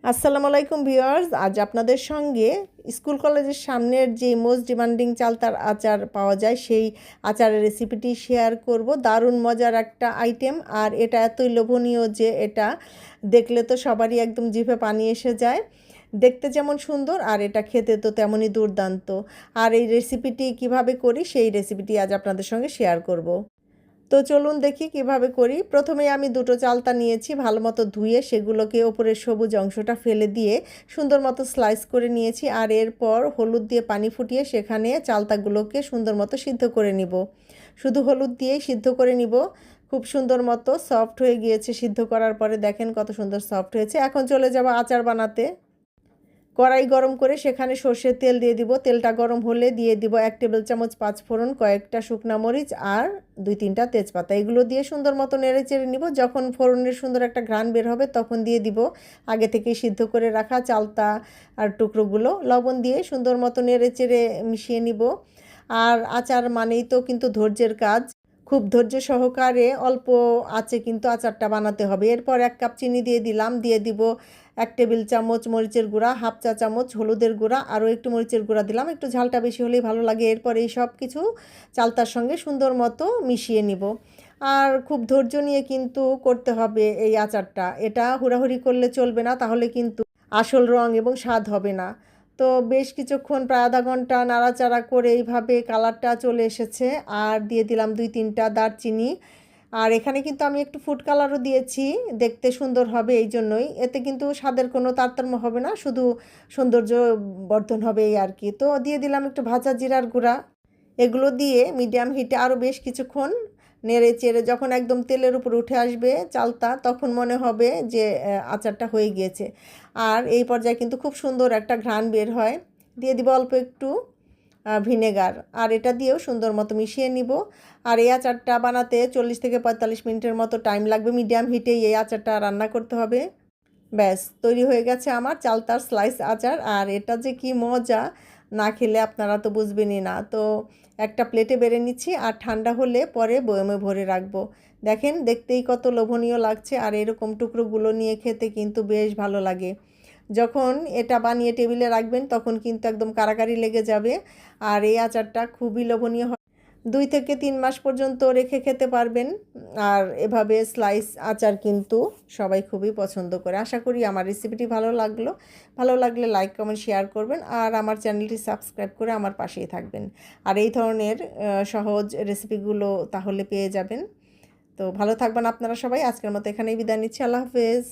আসসালামু আলাইকুম ভিউয়ার্স, আজ আপনাদের সঙ্গে স্কুল কলেজের সামনের যে মোস্ট ডিমান্ডিং চালতার আচার পাওয়া যায় সেই আচারের রেসিপিটি শেয়ার করব। দারুণ মজার একটা আইটেম, আর এটা এতই লোভনীয় যে এটা দেখলে তো সবারই একদম জিভে পানি এসে যায়। দেখতে যেমন সুন্দর আর এটা খেতে তো তেমনই দুর্দান্ত। আর এই রেসিপিটি কিভাবে করি সেই রেসিপিটি আজ আপনাদের সঙ্গে শেয়ার করব। তো চলুন দেখি কিভাবে করি। প্রথমে আমি দুটো চালতা নিয়েছি, ভালো মতো ধুয়ে সেগুলোকে ওপরের সবুজ অংশটা ফেলে দিয়ে সুন্দর মতো স্লাইস করে নিয়েছি। আর এরপর হলুদ দিয়ে পানি ফুটিয়ে সেখানে চালতাগুলোকে সুন্দর মতো সিদ্ধ করে নিব। শুধু হলুদ দিয়েই সিদ্ধ করে নিব। খুব সুন্দর মতো সফট হয়ে গিয়েছে সিদ্ধ করার পরে, দেখেন কত সুন্দর সফট হয়েছে। এখন চলে যাব আচার বানাতে। কড়াই গরম করে সেখানে সর্ষের তেল দিয়ে দিব। তেলটা গরম হলে দিয়ে দিব 1 টেবিল চামচ পাঁচফোড়ন, কয়েকটা শুকনা মরিচ আর 2-3টা তেজপাতা। এগুলো দিয়ে সুন্দর মতো নেড়ে চেড়ে নিব। যখন ফোড়নের সুন্দর একটা ঘ্রাণ বের হবে তখন দিয়ে দিব আগে থেকে সিদ্ধ করে রাখা চালতা আর টুকরোগুলো। লবণ দিয়ে সুন্দর মতো নেড়ে চেড়ে মিশিয়ে নিব। আর আচার মানেই তো কিন্তু ধৈর্যের কাজ। খুব ধৈর্য সহকারে অল্প আঁচে কিন্তু আচারটা বানাতে হবে। এরপর 1 কাপ চিনি দিয়ে দিলাম। দিয়ে দিব 1 টেবিল চামচ মরিচের গুঁড়া, হাফ চা চামচ হলুদের গুঁড়া, আরও একটু মরিচের গুঁড়া দিলাম। একটু ঝালটা বেশি হলেই ভালো লাগে। এরপর এই সব কিছু চালতার সঙ্গে সুন্দর মতো মিশিয়ে নিব। আর খুব ধৈর্য নিয়ে কিন্তু করতে হবে এই আচারটা। এটা হুড়াহুড়ি করলে চলবে না, তাহলে কিন্তু আসল রং এবং স্বাদ হবে না। তো বেশ কিছুক্ষণ, প্রায় আধা ঘন্টা নাড়াচাড়া করে এইভাবে কালারটা চলে এসেছে। আর দিয়ে দিলাম 2-3টা দারচিনি। আর এখানে কিন্তু আমি একটু ফুড কালারও দিয়েছি, দেখতে সুন্দর হবে এই জন্যই। এতে কিন্তু স্বাদের কোনো তারতম্য হবে না, শুধু সৌন্দর্য বর্ধন হবে এই আর কি। তো দিয়ে দিলাম একটু ভাজা জিরার গুঁড়া। এগুলো দিয়ে মিডিয়াম হিটে আরও বেশ কিছুক্ষণ নেড়ে চেড়ে যখন একদম তেলের উপর উঠে আসবে চালতা, তখন মনে হবে যে আচারটা হয়ে গিয়েছে। আর এই পর্যায়ে কিন্তু খুব সুন্দর একটা ঘ্রাণ বের হয়। দিয়ে দিব অল্প একটু ভিনেগার। আর এটা দিয়েও সুন্দর মতো মিশিয়ে নিব। আর এই আচারটা বানাতে 40 থেকে 45 মিনিটের মতো টাইম লাগবে। মিডিয়াম হিটেই এই আচারটা রান্না করতে হবে। ব্যাস তৈরি হয়ে গেছে আমার চালতার স্লাইস আচার। আর এটা যে কি মজা, না খেলে আপনারা তো বুঝবেনই না। তো একটা প্লেটে বেড়ে নিচ্ছি, আর ঠান্ডা হলে পরে বয়মে ভরে রাখবো। দেখেন দেখতেই কত লোভনীয় লাগছে। আর এরকম টুকরোগুলো নিয়ে খেতে কিন্তু বেশ ভালো লাগে। যখন এটা বানিয়ে টেবিলে রাখবেন তখন কিন্তু একদম কারাকারি লেগে যাবে। আর এই আচারটা খুবই লোভনীয় হয়। 2 থেকে 3 মাস পর্যন্ত রেখে খেতে পারবেন। আর এভাবে স্লাইস আচার কিন্তু সবাই খুবই পছন্দ করে। আশা করি আমার রেসিপিটি ভালো লাগলো। ভালো লাগলে লাইক কমেন্ট শেয়ার করবেন, আর আমার চ্যানেলটি সাবস্ক্রাইব করে আমার পাশেই থাকবেন। আর এই ধরনের সহজ রেসিপিগুলো তাহলে পেয়ে যাবেন। তো ভালো থাকবেন আপনারা সবাই। আজকের মতো এখানেই বিদায় নিচ্ছি। আল্লাহ হাফেজ।